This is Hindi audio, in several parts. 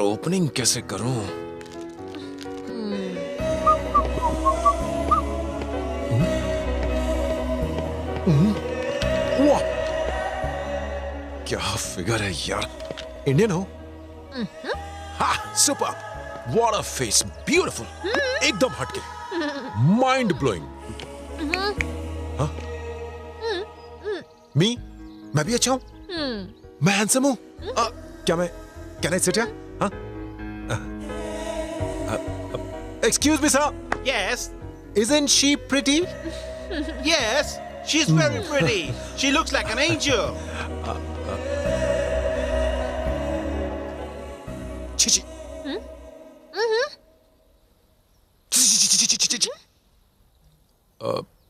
ओपनिंग कैसे करूं? वाह, क्या फिगर है यार। इंडियन हो? हाँ, super. What a face, beautiful, एकदम हटके, माइंड ब्लोइंग। हाँ? मैं भी अच्छा हूँ। मैं हैंडसम हूँ। Can I sit here? हाँ? Excuse me, sir. Yes. Isn't she pretty? Yes. She's very pretty. She looks like an angel. छी।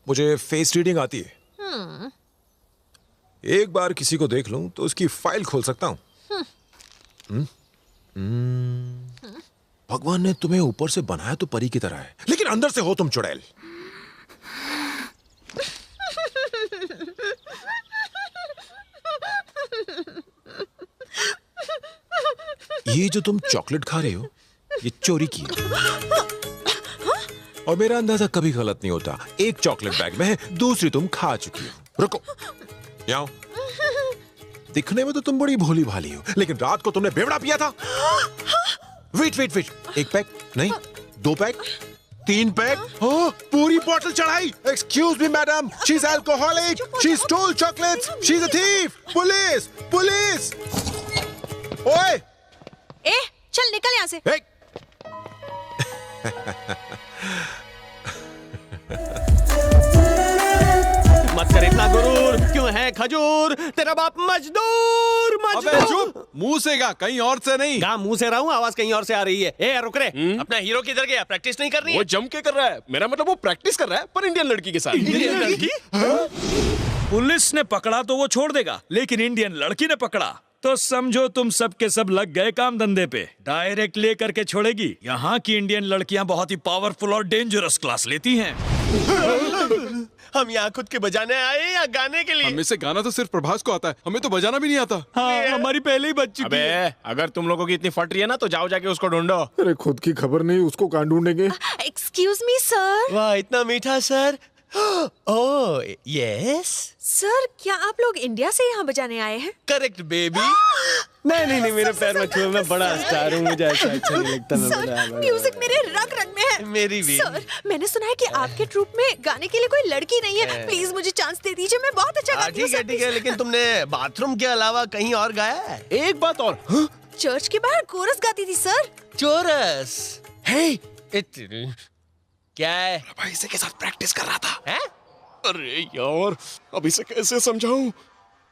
मुझे फेस रीडिंग आती है। एक बार किसी को देख लूं तो उसकी फाइल खोल सकता हूं। भगवान ने तुम्हें ऊपर से बनाया तो परी की तरह है, लेकिन अंदर से हो तुम चुड़ैल। ये जो तुम चॉकलेट खा रहे हो, ये चोरी की है। और मेरा अंदाजा कभी गलत नहीं होता। एक चॉकलेट बैग में है, दूसरी तुम खा चुकी हो। रुको, यहाँ दिखने में तो तुम बड़ी भोली भाली हो, लेकिन रात को तुमने बेवड़ा पिया था। वेट, एक पैक नहीं, 2 पैक, 3 पैक, पूरी बोतल चढ़ाई। Excuse me madam, she is alcoholic, she stole chocolates, she is a thief. Police! ओए! ए, चल निकल यहाँ से। मत कर इतना गुरूर, क्यों है खजूर? तेरा बाप मजदूर। अबे चुप, मुंह से गा, कहीं और से नहीं। गा मुंह से रहा हूँ, आवाज कहीं और से आ रही है। ए रुक रे, अपना हीरो किधर गया? प्रैक्टिस नहीं करनी है? वो जम के कर रहा है। मेरा मतलब वो प्रैक्टिस कर रहा है, पर इंडियन लड़की के साथ। इंडियन लड़की? पुलिस ने पकड़ा तो वो छोड़ देगा, लेकिन इंडियन लड़की ने पकड़ा तो समझो तुम सब के सब लग गए काम धंधे पे। डायरेक्ट ले करके छोड़ेगी। यहाँ की इंडियन लड़कियाँ बहुत ही पावरफुल और डेंजरस क्लास लेती हैं। हम यहाँ खुद के बजाने आए या गाने के लिए? हमें से गाना तो सिर्फ प्रभास को आता है, हमें तो बजाना भी नहीं आता। हाँ, हमारी पहले ही बच चुकी है। अबे, अगर तुम लोगों की इतनी फट रही है ना, तो जाओ जाके उसको ढूंढो। अरे खुद की खबर नहीं, उसको कहाँ ढूंढेंगे? Excuse me sir. वाह, इतना मीठा सर। ओह यस सर, क्या आप लोग इंडिया से यहाँ बजाने आए हैं? Correct baby. नहीं, मेरे पैर में छू, मैं बड़ा स्टार हूँ, मुझे ऐसा अच्छा नहीं लगता। सर, म्यूजिक मेरे रग रग में है। मेरी भी। सर, मैंने सुना है कि आपके ट्रूप में गाने के लिए कोई लड़की नहीं है। प्लीज मुझे चांस दे दीजिए, मैं बहुत अच्छा गाती हूँ। ठीक है, लेकिन तुमने बाथरूम के अलावा कहीं और गाया है? एक बात और, चर्च के बाहर कोरस गाती थी सर। चोरस? हे, क्या है? भाई इसे के साथ प्रैक्टिस कर रहा था। है? अरे यार, अब इसे कैसे समझाऊं?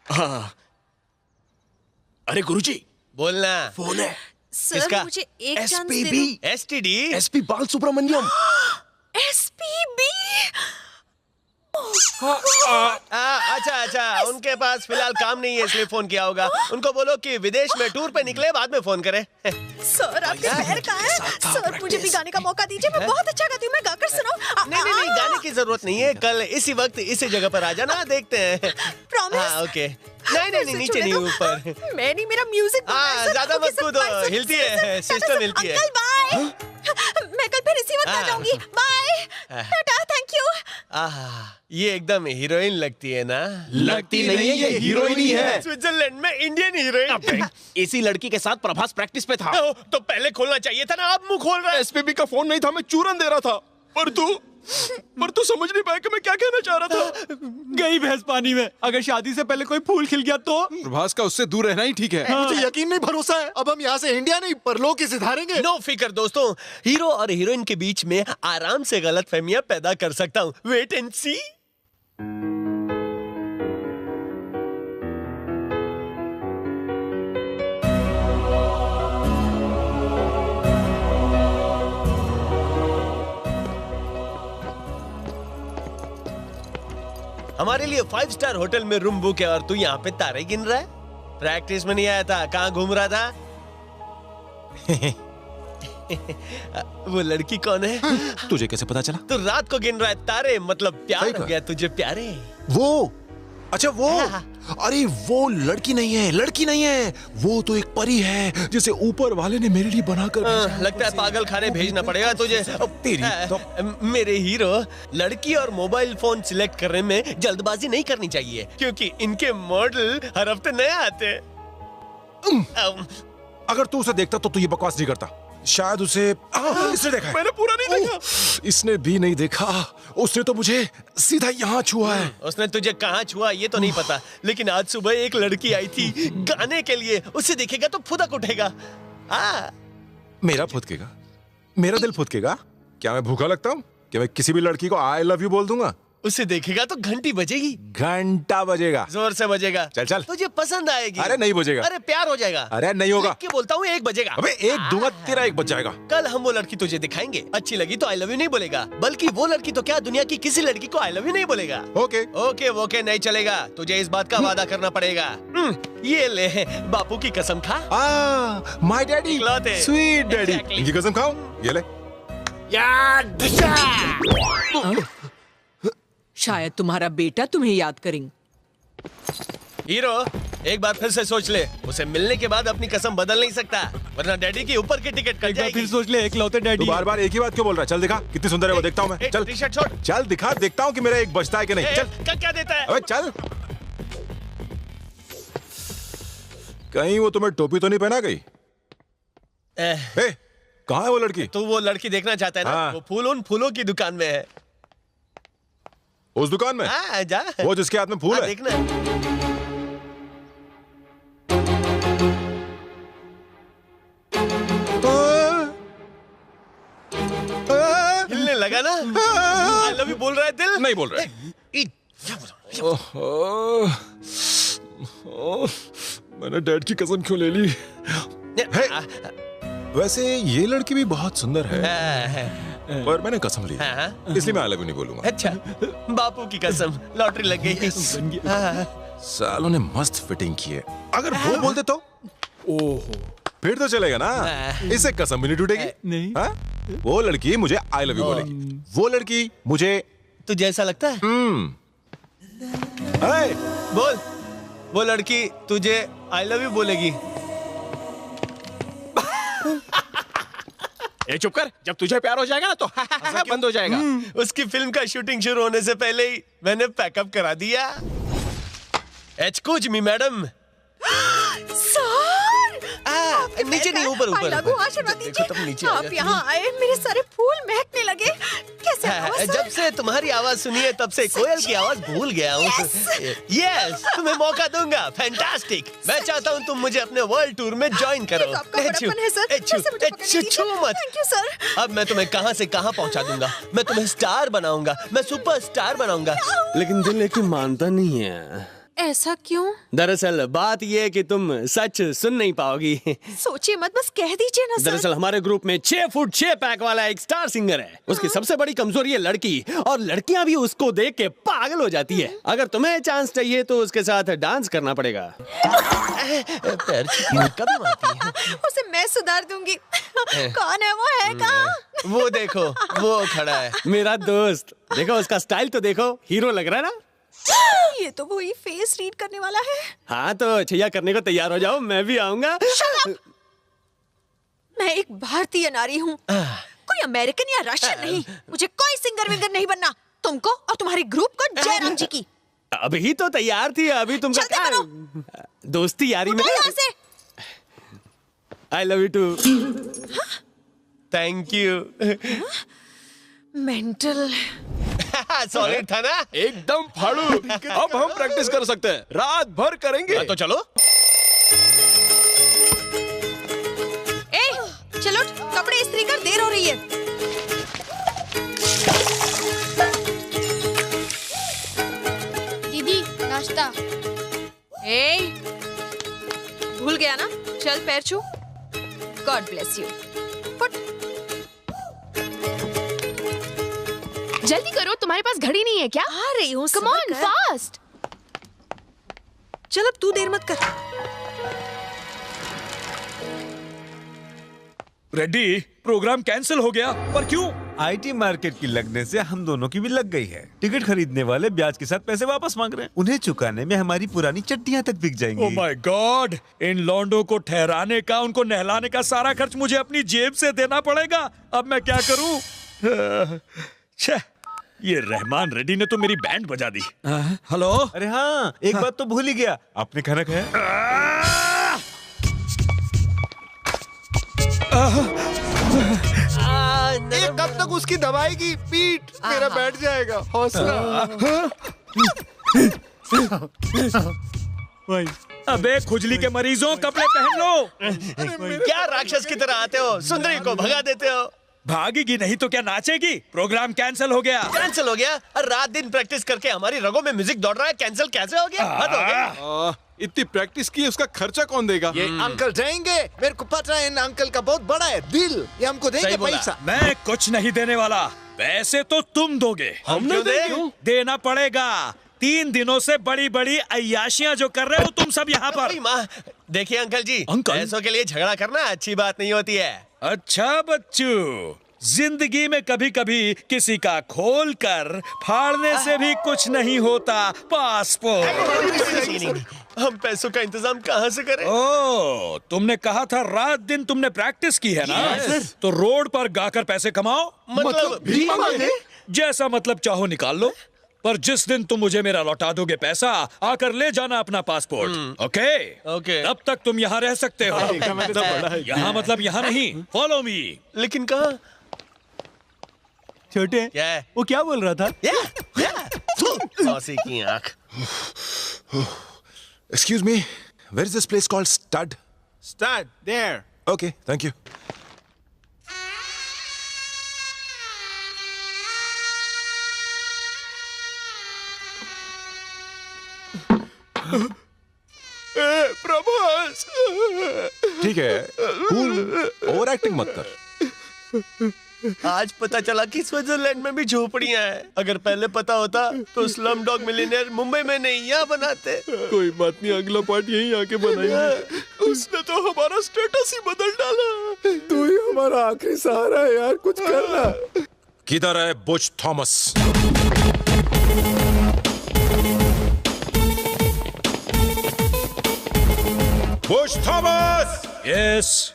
हाँ, अरे गुरुजी, बोलना। फोन है। सर, किसका? मुझे एक चांस दे SPB, दो। STD? SP बाल सुब्रमण्यम। SPB? अच्छा, उनके पास फिलहाल काम नहीं है, इसलिए फोन किया होगा। उनको बोलो कि विदेश में टूर पे निकले, बाद में फोन करें। सर, आपके पैर कहाँ हैं? सर, मुझे भी गाने का मौका दीजिए, मैं बहुत अच्छा गाती हूँ, मैं गाकर सुनाऊं। नहीं, गाने की जरूरत नहीं है। कल इसी वक्त इसी जगह पर आ जाना, देखते हैं। प्रॉमिस? हाँ, ओके। नहीं, नीचे नहीं, ऊपर। मैं नहीं, मेरा म्यूजिक। हाँ, ज्यादा मत कूदो, हिलती है, सिस्टम हिलती है। Uncle bye. मैं कल फिर इसी वक्त आ जाऊंगी। Bye, tata, thank you. ये एकदम हीरोइन लगती है ना? लगती नहीं है, ये हीरोइन ही है। स्विट्जरलैंड में इंडियन हीरोइन। इसी लड़की के साथ प्रभास प्रैक्टिस पे था। तो पहले खोलना चाहिए था ना, आप मुंह खोल रहे हैं। SPB का फोन नहीं था, मैं चूरन दे रहा था। पर तू समझ नहीं पाया कि मैं क्या कहना चाह रहा था। गई भैंस पानी में। अगर शादी से पहले कोई फूल खिल गया तो? प्रभास का उससे दूर रहना ही ठीक है। मुझे यकीन नहीं, भरोसा है। अब हम यहाँ से इंडिया नहीं, परलोक ही सिधारेंगे। नो फिकर दोस्तों, हीरो और हीरोइन के बीच में आराम से गलतफहमियां पैदा कर सकता हूँ। वेट एंड सी। हमारे लिए 5 स्टार होटल में रूम बुक है और तू यहाँ पे तारे गिन रहा है? प्रैक्टिस में नहीं आया था, कहाँ घूम रहा था? वो लड़की कौन है? तुझे कैसे पता चला? तू रात को गिन रहा है तारे, मतलब प्यार हो गया तुझे प्यारे। वो अच्छा वो, अरे वो लड़की नहीं है, लड़की नहीं है, वो तो एक परी है जिसे ऊपर वाले ने मेरे लिए बनाकर भेजा है। लगता है पागल खाने भेजना पड़ेगा तुझे। तेरी तो मेरे हीरो, लड़की और मोबाइल फोन सिलेक्ट करने में जल्दबाजी नहीं करनी चाहिए, क्योंकि इनके मॉडल हर हफ्ते नए आते हैं। अगर तू उसे देखता तो तू ये बकवास नहीं करता। शायद उसे इसने देखा है। मैंने पूरा नहीं देखा। इसने भी नहीं देखा, उसने तो मुझे सीधा यहाँ छुआ है। उसने तुझे कहाँ छुआ ये तो नहीं पता, लेकिन आज सुबह एक लड़की आई थी गाने के लिए। उसे देखेगा तो फुदक उठेगा। मेरा फुदकेगा? मेरा दिल फुदकेगा? क्या मैं भूखा लगता हूँ? क्या मैं किसी भी लड़की को आई लव यू बोल दूंगा? उसे देखेगा तो घंटी बजेगी। घंटा बजेगा, जोर से बजेगा। चल चल। तुझे पसंद आएगी। अरे नहीं बजेगा। अरे प्यार हो जाएगा। अरे नहीं होगा। क्या बोलता हूँ, 1 बजेगा। अबे 1 दूंगा, तेरा 1 बज जाएगा। कल हम वो लड़की तुझे दिखाएंगे। अच्छी लगी तो आई लव यू नहीं बोलेगा, बल्कि वो लड़की तो क्या दुनिया की किसी लड़की को आई लव यू नहीं बोलेगा। ओके ओके ओके नहीं चलेगा, तुझे इस बात का वादा करना पड़ेगा। ये ले, बापू की कसम खा। माय डैडी, इकलौते। Sweet daddy. Exactly. इनकी कसम खाओ, ये ले। शायद तुम्हारा बेटा तुम्हें याद करेंगे। हीरो, एक बार फिर से सोच ले। उसे मिलने के बाद अपनी कसम बदल नहीं सकता, वरना डैडी की ऊपर की टिकट कट जाएगी। फिर सोच ले, इकलौते तू डैडी। बार बार एक ही बात क्यों बोल रहा है? चल दिखा कितनी सुंदर है वो, देखता हूँ मैं। चल टी-शर्ट छोड़। चल दिखा, देखता हूँ कि मेरा 1 बचता है कि नहीं। चल क्या देता है? अबे चल। कहीं वो तुम्हें टोपी तो नहीं पहना गई? कहाँ है वो लड़की? तू वो लड़की देखना चाहता है ना? हाँ। वो फूल उन फूलों की दुकान में है। उस दुकान में? हाँ, जा। वो जिसके हाथ में फूल है? देखना। हिलने लगा ना? आई लव यू बोल रहा है दिल? नहीं बोल रहा है। मैंने डैड की कसम क्यों ले ली? वैसे ये लड़की भी बहुत सुंदर है, पर मैंने कसम ली, इसलिए मैं आई लव यू नहीं बोलूंगा। अच्छा, बापू की कसम, लॉटरी लग गई। सालों ने मस्त फिटिंग की है। अगर वो बोल दे तो फिर तो चलेगा ना, इससे कसम भी नहीं टूटेगी। नहीं। हाँ? वो लड़की मुझे आई लव यू बोलेगी, वो लड़की मुझे। तुझे ऐसा लगता है? बोल, वो लड़की तुझे आई लव यू बोलेगी। ए चुप कर, जब तुझे प्यार हो जाएगा ना तो बंद हो जाएगा। उसकी फिल्म का शूटिंग शुरू होने से पहले ही मैंने पैकअप करा दिया। Excuse me madam. नीचे नहीं, ऊपर ऊपर। आशीर्वाद देखो तुम नीचे दीजिए। आ आप जाती यहाँ आए, मेरे सारे फूल महकने लगे। कैसे हो। हुआ, सर? जब से तुम्हारी आवाज सुनी है तब से कोयल की आवाज भूल गया हूँ। यस, तुम्हें मौका दूंगा। फैंटास्टिक। मैं चाहता हूँ तुम मुझे अपने वर्ल्ड टूर में ज्वाइन करो। ये तो आपका बड़प्पन है, सर। कैसे मुझे पकड़ लीजिए? Thank you, sir. अब मैं तुम्हें कहां से कहां पहुंचा दूंगा। मैं तुम्हें स्टार बनाऊंगा, मैं सुपर स्टार बनाऊंगा। लेकिन दिल की मानता नहीं है। ऐसा क्यों? दरअसल बात यह है कि तुम सच सुन नहीं पाओगी। सोचिए मत, बस कह दीजिए ना, सर। दरअसल हमारे ग्रुप में 6 फुट 6 पैक वाला एक स्टार सिंगर है। उसकी सबसे बड़ी कमजोरी है लड़की, और लड़कियां भी उसको देख के पागल हो जाती है। अगर तुम्हें चांस चाहिए तो उसके साथ डांस करना पड़ेगा। पैर कभी मारती है। उसे मैं सुधार दूंगी। कौन है वो, है कहाँ? वो देखो, वो खड़ा है, मेरा दोस्त। देखो उसका स्टाइल तो देखो, हीरो लग रहा है ना? ये तो वही फेस रीड करने वाला है। हाँ तो छैया करने को तैयार हो जाओ, मैं भी आऊंगा। मैं एक भारतीय नारी हूँ, कोई अमेरिकन या रशियन नहीं। मुझे कोई सिंगर विंगर नहीं बनना। तुमको और तुम्हारे ग्रुप को जयराम जी की। अभी तो तैयार थी, अभी तुमका जल्दी क्या? दोस्ती यारी में। यहाँ से। I love you too. Thank you. Mental. Solid था ना? एकदम फाड़ू। अब हम प्रैक्टिस कर सकते हैं, रात भर करेंगे। तो चलो। चलो कपड़े इस्त्री कर, देर हो रही है। दीदी नाश्ता। भूल गया ना? चल पैर छू। God bless you. फुट। जल्दी करो, तुम्हारे पास घड़ी नहीं है क्या? आ रही हूँ। Come on fast. चल अब तू देर मत कर। रेड्डी, प्रोग्राम कैंसिल हो गया, पर क्यों? आईटी मार्केट की लगने से हम दोनों की भी लग गई है। टिकट खरीदने वाले ब्याज के साथ पैसे वापस मांग रहे हैं। उन्हें चुकाने में हमारी पुरानी चड्डियां तक बिक जाएंगी। ओह माय गॉड, इन लौंडों को ठहराने का, उनको नहलाने का सारा खर्च मुझे अपनी जेब से देना पड़ेगा। अब मैं क्या करूं? ये रहमान रेड्डी ने तो मेरी बैंड बजा दी। हेलो। अरे हाँ, एक बात तो भूल ही गया, आपने खाना खाया? कब तक उसकी दवाई की पीठ मेरा बैठ जाएगा। हौसला। अबे खुजली के मरीजों, कपड़े पहन लो। क्या राक्षस की तरह आते हो, सुंदरी को भगा देते हो। भागेगी नहीं तो क्या नाचेगी? प्रोग्राम कैंसिल हो गया। कैंसिल हो गया? रात दिन प्रैक्टिस करके हमारी रगों में म्यूजिक दौड़ रहा है, कैंसिल कैसे हो गया? हद हो गया। इतनी प्रैक्टिस की, उसका खर्चा कौन देगा? ये अंकल देंगे। मेरे को पता है इन अंकल का बहुत बड़ा है दिल, ये हमको देंगे पैसा। मैं कुछ नहीं देने वाला, पैसे तो तुम दोगे। हम क्यों दें? देना पड़ेगा। 3 दिनों से बड़ी बड़ी अय्याशियां जो कर रहे हो तुम सब यहाँ पर। माँ, देखिए अंकल जी, अंकल? पैसों के लिए झगड़ा करना अच्छी बात नहीं होती है। अच्छा बच्चू, जिंदगी में कभी कभी किसी का खोल कर फाड़ने से भी कुछ नहीं होता। पासपोर्ट। हम पैसों का इंतजाम कहाँ से करें? ओ, तुमने कहा था रात दिन तुमने प्रैक्टिस की है ना? तो रोड पर गाकर पैसे कमाओ। मतलब भीख मांगे? जैसा मतलब चाहो निकाल लो, पर जिस दिन तुम मुझे मेरा लौटा दोगे पैसा, आकर ले जाना अपना पासपोर्ट। ओके? ओके। तब तक तुम यहाँ रह सकते हो। यहाँ मतलब यहाँ नहीं। Follow me. लेकिन कहाँ? छोटे, क्या है? वो क्या बोल रहा था? सौसी की आंख। Excuse me, where is this place called Stud? Stud, there. Okay, thank you. Prabhas. ठीक है, कूल, ओवर एक्टिंग मत कर। आज पता चला कि स्विट्जरलैंड में भी झोपड़ियां हैं। अगर पहले पता होता तो स्लम डॉग मिलियनेयर मुंबई में नहीं यहाँ बनाते। कोई बात नहीं, अगला पार्ट यहीं आके बनाएंगे। उसने तो हमारा स्टेटस ही बदल डाला। तू ही हमारा आखिरी सहारा है यार, कुछ करना। किधर है Butch Thomas? Butch Thomas! Yes.